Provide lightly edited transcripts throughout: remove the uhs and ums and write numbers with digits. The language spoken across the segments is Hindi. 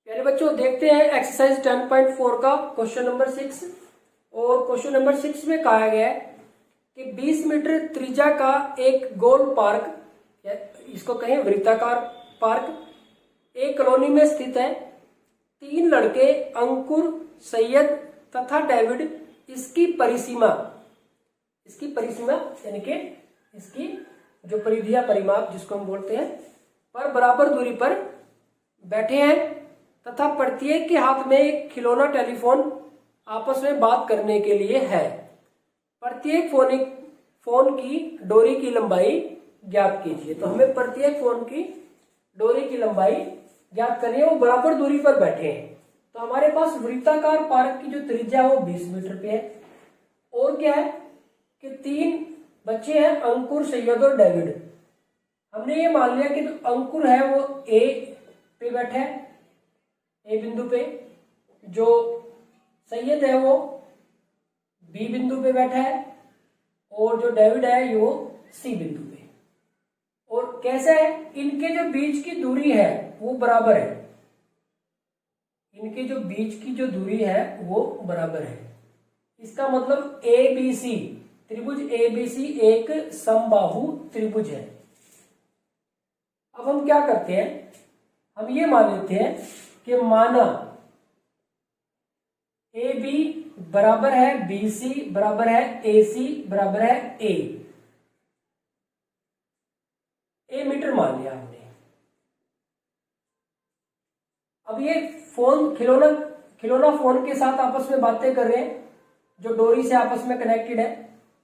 प्यारे बच्चों, देखते हैं एक्सरसाइज 10.4 का क्वेश्चन नंबर 6। और क्वेश्चन नंबर 6 में कहा गया है कि 20 मीटर त्रिज्या का एक गोल पार्क, या इसको कहें वृत्ताकार पार्क, एक कॉलोनी में स्थित है। 3 लड़के अंकुर, सैयद तथा डेविड इसकी परिसीमा यानी कि इसकी जो परिधि या परिमाप जिसको हम बोलते हैं, पर बराबर दूरी पर बैठे हैं तथा प्रत्येक के हाथ में एक खिलौना टेलीफोन आपस में बात करने के लिए है। प्रत्येक फोन की डोरी की लंबाई ज्ञात कीजिए। तो हमें प्रत्येक फोन की डोरी की लंबाई ज्ञात करनी है, वो बराबर दूरी पर बैठे हैं। तो हमारे पास वृत्ताकार पार्क की जो त्रिज्या है वो 20 मीटर पे है। और क्या है कि 3 बच्चे हैं, अंकुर, सैयद और डेविड। हमने ये मान लिया कि जो अंकुर है वो ए पे बैठा है, ए बिंदु पे। जो सैयद है वो बी बिंदु पे बैठा है, और जो डेविड है वो सी बिंदु पे। और कैसा है, इनके जो बीच की दूरी है वो बराबर है। इनके जो बीच की जो दूरी है वो बराबर है। इसका मतलब ए बी सी त्रिभुज ABC एक समबाहु त्रिभुज है। अब हम क्या करते हैं, हम ये मान लेते हैं कि माना AB बराबर है BC बराबर है AC बराबर है A मीटर मान लिया हमने। अब ये फोन खिलौना फोन के साथ आपस में बातें कर रहे हैं, जो डोरी से आपस में कनेक्टेड है।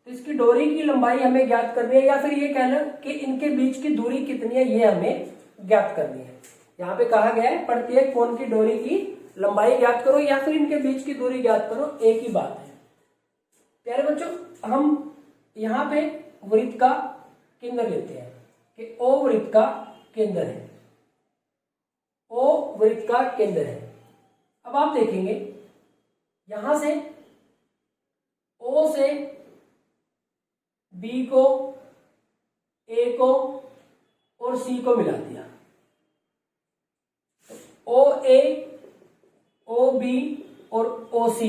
तो इसकी डोरी की लंबाई हमें ज्ञात करनी है, या फिर ये कहना कि इनके बीच की दूरी कितनी है ये हमें ज्ञात करनी है। यहाँ पे कहा गया है प्रत्येक फोन की डोरी की लंबाई ज्ञात करो, या फिर इनके बीच की दूरी ज्ञात करो, एक ही बात है। प्यारे बच्चों, हम यहाँ पे वृत्त का केंद्र लेते हैं कि O वृत्त का केंद्र है। O वृत्त का केंद्र है। अब आप देखेंगे यहां से O से B को, A को और C को मिला दिया। OA, OB और OC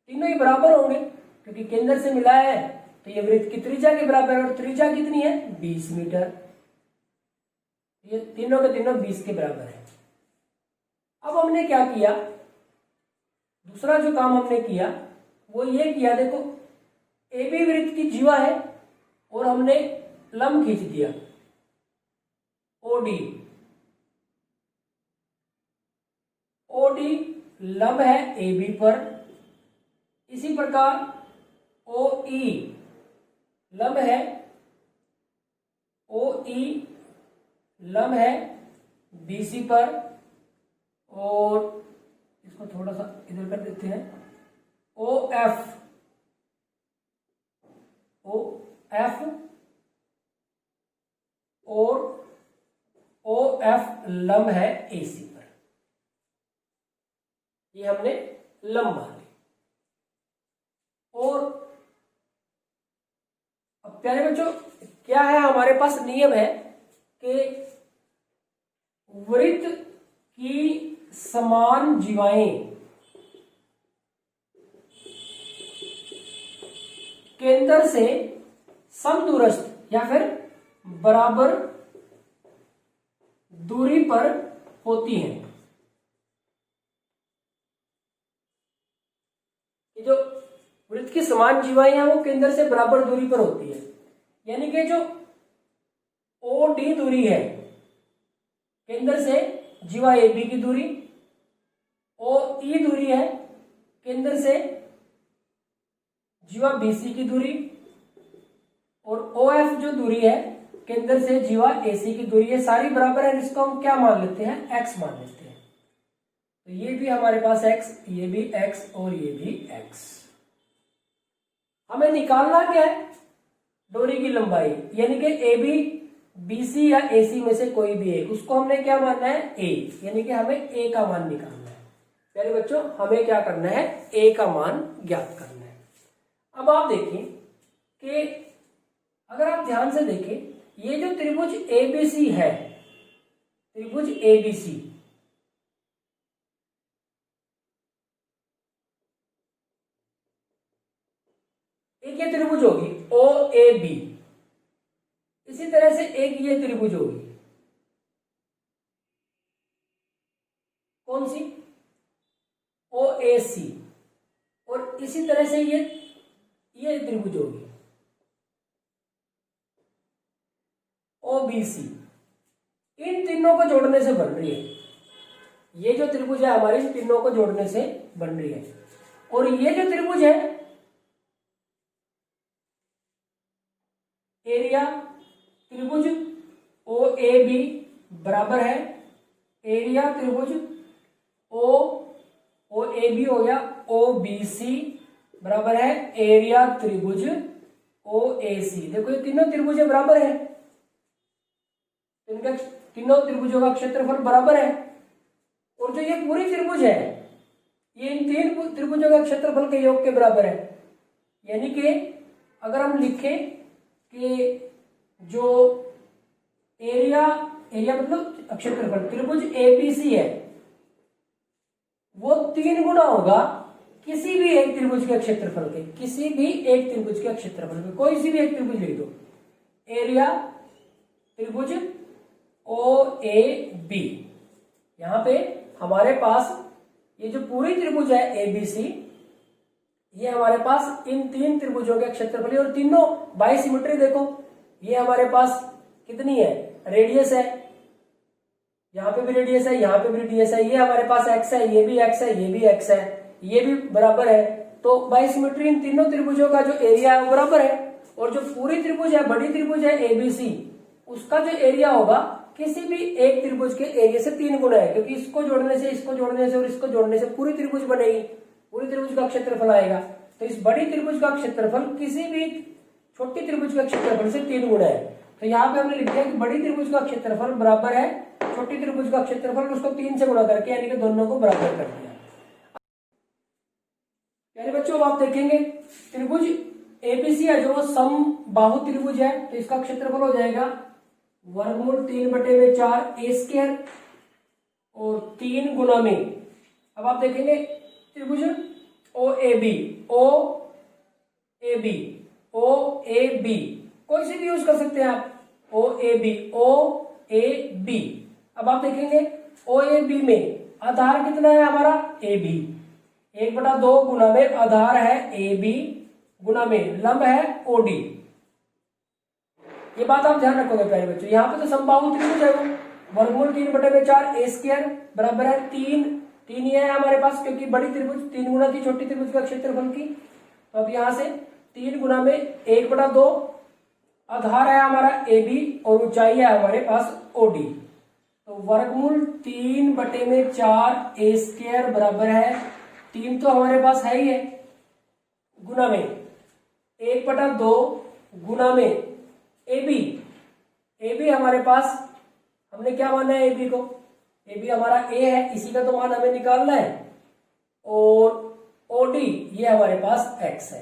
तीनों ही बराबर होंगे, क्योंकि केंद्र से मिला है। तो ये वृत्त की त्रिज्या के बराबर है, और त्रिज्या कितनी है 20 मीटर। ये तीनों के तीनों 20 के बराबर है। अब हमने क्या किया, दूसरा जो काम हमने किया वो ये किया, देखो AB वृत्त की जीवा है और हमने लंब खींच दिया OD लंब है AB पर। इसी प्रकार OE लंब है BC पर। और इसको थोड़ा सा इधर कर देते हैं, OF और OF लंब है AC पर। ये हमने लंब मान ली। और अब प्यारे बच्चों, क्या है, हमारे पास नियम है कि वृत्त की समान जीवाएं केंद्र से समदूरस्थ या फिर बराबर दूरी पर होती हैं। ये जो वृत्त की समान जीवाएं हैं वो केंद्र से बराबर दूरी पर होती है, यानी कि जो OD दूरी है केंद्र से जीवा AB की दूरी, OE दूरी है केंद्र से जीवा BC की दूरी, और OF जो दूरी है केंद्र से जीवा AC की दूरी, ये सारी बराबर है। इसको हम क्या मान लेते हैं, X मान लेते हैं। तो ये भी हमारे पास X, ये भी X और ये भी X। हमें निकालना क्या है, डोरी की लंबाई, यानी कि AB BC या AC में से कोई भी एक, उसको हमने क्या मानना है A, यानी कि हमें A का मान निकालना है। प्यारे बच्चों, हमें क्या करना है, A का मान ज्ञात करना है। अब आप देखें कि अगर आप ध्यान से देखें, ये जो त्रिभुज ABC है, त्रिभुज ABC, एक ये त्रिभुज होगी ओ ए बी, इसी तरह से एक ये त्रिभुज होगी, कौन सी, ओ ए सी, और इसी तरह से ये त्रिभुज होगी ओ बी सी। इन तीनों को जोड़ने से बन रही है, ये जो त्रिभुज है हमारी इन तीनों को जोड़ने से बन रही है। और ये जो त्रिभुज है एरिया त्रिभुज ओ ए बी बराबर है एरिया त्रिभुज ओ ए बी हो गया ओ बी सी बराबर है एरिया त्रिभुज ओ ए सी। देखो ये तीनों त्रिभुज बराबर है, इनका तीनों त्रिभुजों का क्षेत्रफल बराबर है। और जो ये पूरी त्रिभुज है ये इन तीन त्रिभुजों का क्षेत्रफल के योग के बराबर है। यानी कि अगर हम लिखें कि जो एरिया मतलब क्षेत्रफल त्रिभुज एबीसी है वो 3 गुना होगा किसी भी एक त्रिभुज के क्षेत्रफल के, किसी भी एक त्रिभुज के क्षेत्रफल के, कोई सी भी एक त्रिभुज लिख दो, एरिया त्रिभुज ओ ए बी। यहां पे हमारे पास ये जो पूरी त्रिभुज है एबीसी, ये हमारे पास इन 3 त्रिभुजों के क्षेत्रफल, और तीनों बाई सिमेट्री देखो, ये हमारे पास कितनी है, रेडियस है, यहाँ पे भी रेडियस है, यहाँ पे भी रेडियस है, ये हमारे पास एक्स है, ये भी एक्स है, ये भी एक्स है, ये भी बराबर है। तो बाई सिमेट्री इन तीनों त्रिभुजों का जो एरिया है वो बराबर है। और जो पूरी त्रिभुज है, बड़ी त्रिभुज है एबीसी, उसका जो एरिया होगा किसी भी एक त्रिभुज के एरिया से 3 गुना है, क्योंकि इसको जोड़ने से, इसको जोड़ने से और इसको जोड़ने से पूरी त्रिभुज बनेगी, पूरी त्रिभुज का क्षेत्रफल आएगा। तो इस बड़ी त्रिभुज का क्षेत्रफल किसी भी छोटी त्रिभुज का क्षेत्रफल से 3 गुना है। तो यहाँ पे हमने लिख दिया कि बड़ी त्रिभुज का क्षेत्रफल बराबर है छोटी त्रिभुज का क्षेत्रफल, उसको 3 से गुणा करके, यानी कि दोनों को बराबर कर दिया। यानी बच्चों आप देखेंगे त्रिभुज एबीसी है जो समबाहु त्रिभुज है, तो इसका क्षेत्रफल हो जाएगा वर्गमूल 3/4 ए स्क्वायर और 3 गुना में, अब आप देखेंगे त्रिभुज ओ ए बी, कोई सी भी यूज कर सकते हैं आप, ओ ए बी। अब आप देखेंगे ओ ए बी में आधार कितना है हमारा, ए बी, 1/2 गुना में आधार है ए बी, गुना में लंब है ओ डी। ये बात आप ध्यान रखोगे प्यारे बच्चों। यहाँ पे तो समबाहु त्रिभुज है वो, वर्गमूल 3/4 ए स्क्वायर बराबर है 3 ये है हमारे पास, क्योंकि बड़ी त्रिभुज 3 गुना थी छोटी त्रिभुज का क्षेत्रफल की। तो अब यहाँ से 3 गुना में 1/2 आधार है हमारा ए बी और ऊंचाई है हमारे पास ओ डी। तो वर्गमूल 3/4 ए स्क्वायर बराबर है 3 तो हमारे पास है ही है, गुना में 1/2 गुना में ए बी हमारे पास, हमने क्या माना है ए बी को, ए बी हमारा ए है, इसी का तो मान हमें निकालना है, और ओ डी ये हमारे पास एक्स है।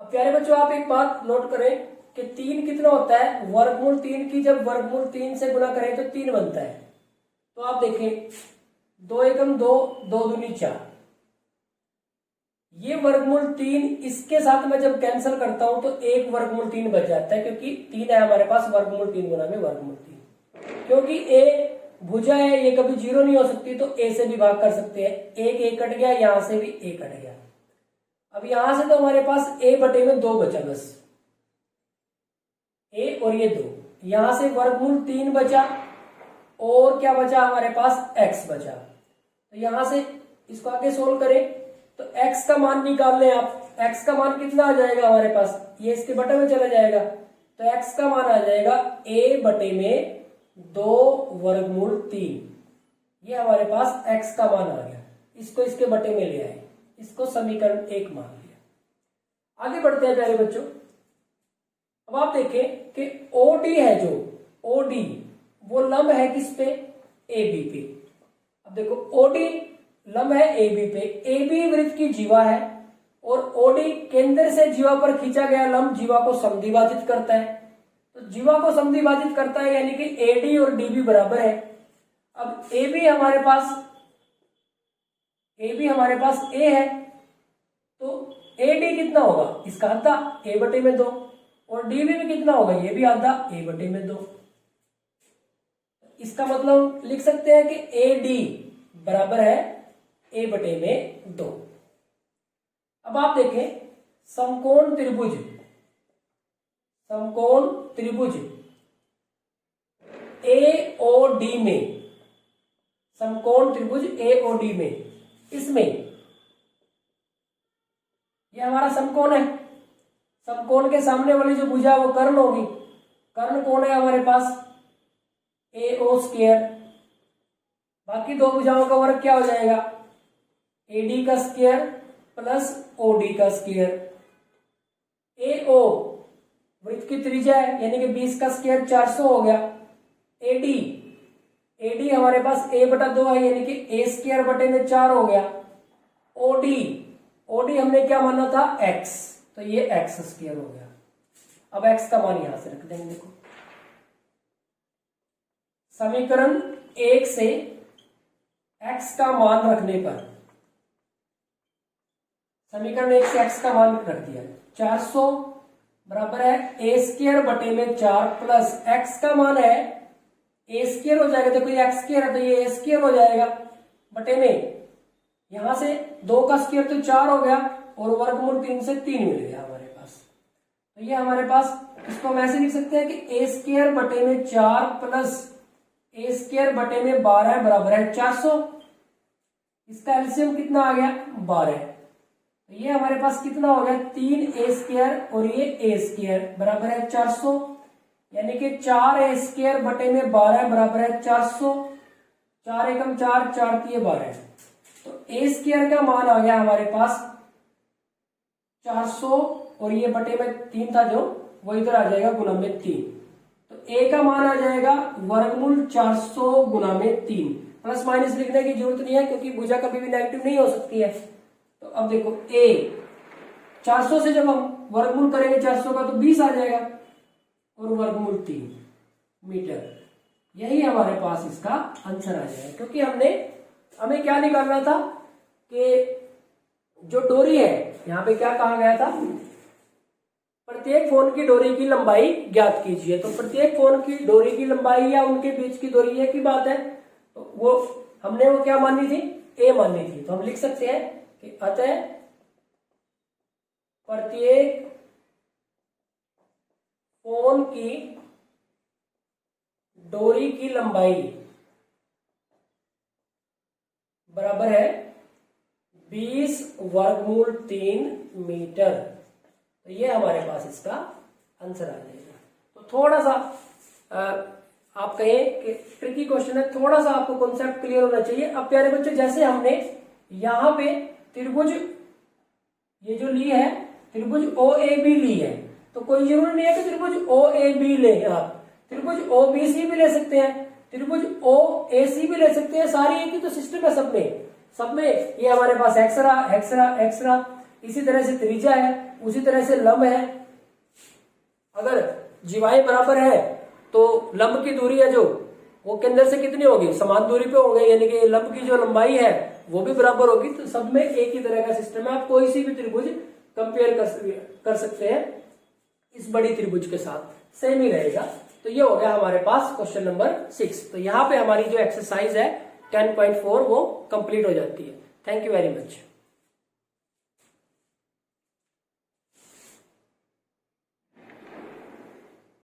अब प्यारे बच्चों आप एक बात नोट करें कि 3 कितना होता है, वर्गमूल 3 की जब वर्गमूल 3 से गुना करें तो 3 बनता है। तो आप देखें 2 एकम 2, 2 दूनी 4, ये वर्गमूल 3 इसके साथ मैं जब कैंसिल करता हूं तो 1 वर्गमूल 3 बच जाता है, क्योंकि 3 है हमारे पास, वर्गमूल 3 गुना में वर्गमूल 3, क्योंकि ए भुजा है ये कभी 0 नहीं हो सकती, तो ए से भी भाग कर सकते हैं, 1 कट गया, यहां से भी 1 कट गया। अब यहां से तो हमारे पास a बटे में 2 बचा, बस ए और ये 2, यहां से वर्गमूल 3 बचा और क्या बचा हमारे पास, x बचा। तो यहां से इसको आगे सोल्व करें तो x का मान निकाल लें आप, x का मान कितना आ जाएगा हमारे पास, ये इसके बटे में चला जाएगा, तो x का मान आ जाएगा a बटे में 2 वर्गमूल 3, ये हमारे पास x का मान आ गया। इसको इसके बटे में ले आए, इसको समीकरण 1 मान लिया। आगे बढ़ते हैं प्यारे बच्चों। अब आप देखें कि OD है जो OD वो लंब है किस पे, AB पे। अब देखो OD लंब है AB पे, AB वृत्त की जीवा है और OD केंद्र से जीवा पर खींचा गया लंब जीवा को समद्विभाजित करता है। तो जीवा को समद्विभाजित करता है यानी कि AD और DB बराबर है। अब AB हमारे पास A है, तो ए डी कितना होगा, इसका आधा ए बटे में 2, और डी भी कितना होगा, ये भी आधा ए बटे में 2। इसका मतलब लिख सकते हैं कि ए डी बराबर है ए बटे में 2। अब आप देखें समकोण त्रिभुज, समकोण त्रिभुज एओडी में, समकोण त्रिभुज एओडी में, इसमें यह हमारा समकोण है। समकोण के सामने वाली जो भुजा वो कर्ण होगी। कर्ण कौन है हमारे पास, एओ स्क्वायर। बाकी दो भुजाओं का वर्ग क्या हो जाएगा, एडी का स्क्वायर प्लस ओडी का स्क्वायर। एओ वृत्त की त्रिज्या है, यानी कि 20 का स्क्वायर 400 हो गया। एडी, एडी हमारे पास ए बटा 2 है, यानी कि ए स्क्वायर बटे में 4 हो गया। ओडी, ओडी हमने क्या माना था, एक्स, तो ये एक्स स्क्वायर हो गया। अब एक्स का मान यहां से रख देंगे। देखो समीकरण 1 से एक्स का मान रखने पर, समीकरण 1 से एक्स का मान रख दिया, 400 बराबर है ए स्क्वायर बटे में 4 प्लस एक्स का मान है ए स्क्वायर हो जाएगा। देखो ये एक्स स्क्वायर है तो ये ए स्क्वायर हो जाएगा बटे में, यहां से 2 का स्क्वायर तो 4 हो गया, और वर्गमूल 3 से 3 मिल गया हमारे पास। तो ये हमारे पास, इसको हम ऐसे लिख सकते हैं कि ए स्क्वायर बटे में 4 प्लस ए स्क्वायर बटे में 12 बराबर है 400। इसका एलसीएम कितना आ गया, 12। तो ये हमारे पास कितना हो गया, 3 ए स्क्वायर और ये ए स्क्वायर बराबर है 400, यानी कि 4 ए स्क्वायर बटे में 12 बराबर है 400। 4 एकम 4, 4 तिये 12। तो ए स्क्वायर का मान आ गया हमारे पास 400, और ये बटे में 3 था जो, वो इधर आ जाएगा गुना में 3। तो ए का मान आ जाएगा वर्गमूल 400 गुना में 3। प्लस माइनस लिखने की जरूरत नहीं है क्योंकि भुजा कभी भी नेगेटिव नहीं हो सकती है। तो अब देखो ए 400 से जब हम वर्गमूल करेंगे 400 का तो 20 आ जाएगा, और वर्गमूल 3 मीटर। यही हमारे पास इसका आंसर आ जाएगा, क्योंकि हमें क्या निकालना था कि जो डोरी है, यहां पे क्या कहा गया था, प्रत्येक फोन की डोरी की लंबाई ज्ञात कीजिए। तो प्रत्येक फोन की डोरी की लंबाई या उनके बीच की दूरी एक ही बात है, तो वो हमने वो क्या मानी थी, ए मानी थी। तो हम लिख सकते हैं कि अतः प्रत्येक फोन की डोरी की लंबाई बराबर है 20 वर्गमूल 3 मीटर। तो ये हमारे पास इसका आंसर आ जाएगा। तो थोड़ा सा आप कहें कि ट्रिकी क्वेश्चन है, थोड़ा सा आपको कॉन्सेप्ट क्लियर होना चाहिए। अब प्यारे बच्चों, जैसे हमने यहां पे त्रिभुज ये जो ली है, त्रिभुज ओ ए बी ली है, तो कोई जरूरी नहीं है कि त्रिभुज ओ ए बी ले, आप त्रिभुज ओ बी सी भी ले सकते हैं, त्रिभुज ओ ए सी भी ले सकते हैं। सारी एक ही तो सिस्टम है सब में ये हमारे पास एक्सरा एक्सरा एक्सरा, इसी तरह से त्रिज्या है, उसी तरह से लंब है। अगर जीवाएं बराबर है तो लंब की दूरी है जो, वो केंद्र से कितनी होगी, समान दूरी पे होगी, यानी कि लंब की जो लंबाई है वो भी बराबर होगी। तो सब में एक ही तरह का सिस्टम है, आप कोई सी भी त्रिभुज कंपेयर कर सकते हैं इस बड़ी त्रिभुज के साथ, सेम ही रहेगा। तो ये हो गया हमारे पास क्वेश्चन नंबर 6। तो यहाँ पे हमारी जो एक्सरसाइज है 10.4 वो कंप्लीट हो जाती है। Thank you very much.